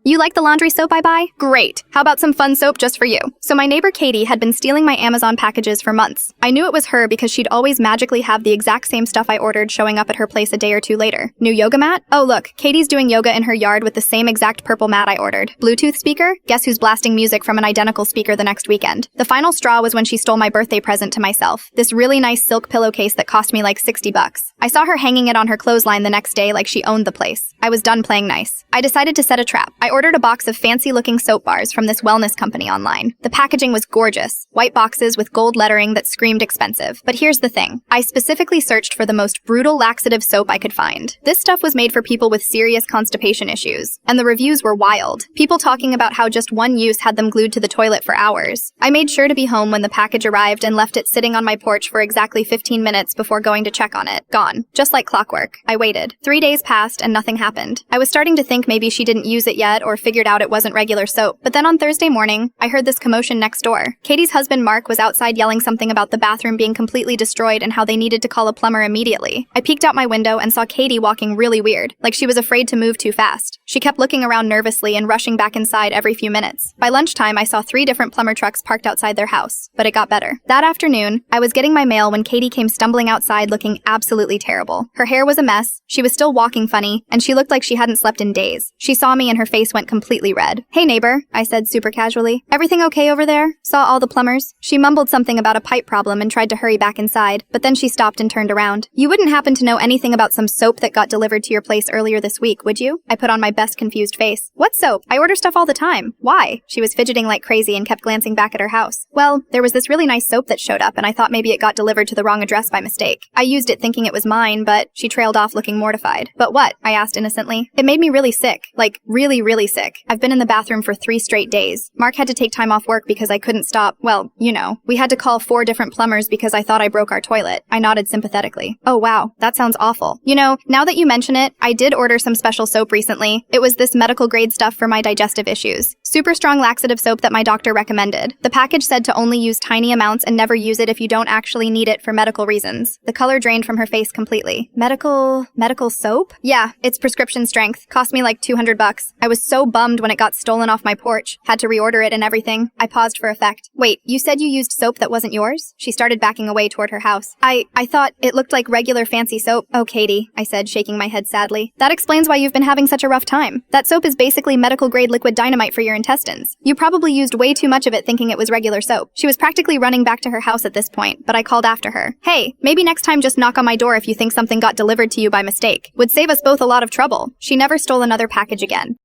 You like the laundry soap I buy? Great. How about some fun soap just for you? So my neighbor Katie had been stealing my Amazon packages for months. I knew it was her because she'd always magically have the exact same stuff I ordered showing up at her place a day or two later. New yoga mat? Oh look, Katie's doing yoga in her yard with the same exact purple mat I ordered. Bluetooth speaker? Guess who's blasting music from an identical speaker the next weekend? The final straw was when she stole my birthday present to myself. This really nice silk pillowcase that cost me like 60 bucks. I saw her hanging it on her clothesline the next day like she owned the place. I was done playing nice. I decided to set a trap. I ordered a box of fancy-looking soap bars from this wellness company online. The packaging was gorgeous. White boxes with gold lettering that screamed expensive. But here's the thing. I specifically searched for the most brutal laxative soap I could find. This stuff was made for people with serious constipation issues. And the reviews were wild. People talking about how just one use had them glued to the toilet for hours. I made sure to be home when the package arrived and left it sitting on my porch for exactly 15 minutes before going to check on it. Gone. Just like clockwork. I waited. 3 days passed and nothing happened. I was starting to think maybe she didn't use it yet or figured out it wasn't regular soap. But then on Thursday morning, I heard this commotion next door. Katie's husband Mark was outside yelling something about the bathroom being completely destroyed and how they needed to call a plumber immediately. I peeked out my window and saw Katie walking really weird, like she was afraid to move too fast. She kept looking around nervously and rushing back inside every few minutes. By lunchtime, I saw 3 different plumber trucks parked outside their house, but it got better. That afternoon, I was getting my mail when Katie came stumbling outside looking absolutely terrible. Her hair was a mess, she was still walking funny, and she looked like she hadn't slept in days. She saw me and her face went completely red. "Hey neighbor," I said super casually. "Everything okay over there? Saw all the plumbers?" She mumbled something about a pipe problem and tried to hurry back inside, but then she stopped and turned around. "You wouldn't happen to know anything about some soap that got delivered to your place earlier this week, would you?" I put on my best confused face. "What soap? I order stuff all the time. Why?" She was fidgeting like crazy and kept glancing back at her house. "Well, there was this really nice soap that showed up and I thought maybe it got delivered to the wrong address by mistake. I used it thinking it was mine, but..." She trailed off looking mortified. "But what?" I asked innocently. "It made me really sick. Like, really, really sick. I've been in the bathroom for 3 straight days. Mark had to take time off work because I couldn't stop. Well, you know. We had to call 4 different plumbers because I thought I broke our toilet." I nodded sympathetically. "Oh wow, that sounds awful. You know, now that you mention it, I did order some special soap recently. It was this medical grade stuff for my digestive issues. Super strong laxative soap that my doctor recommended. The package said to only use tiny amounts and never use it if you don't actually need it for medical reasons." The color drained from her face completely. Medical soap? "Yeah, it's prescription strength. Cost me like 200 bucks. I was so bummed when it got stolen off my porch. Had to reorder it and everything." I paused for effect. "Wait, you said you used soap that wasn't yours?" She started backing away toward her house. I thought it looked like regular fancy soap." "Oh, Katie," I said, shaking my head sadly. "That explains why you've been having such a rough time. That soap is basically medical grade liquid dynamite for your intestines. You probably used way too much of it thinking it was regular soap." She was practically running back to her house at this point, but I called after her. "Hey, maybe next time just knock on my door if you think something got delivered to you by mistake. Would save us both a lot of trouble." She never stole another package again.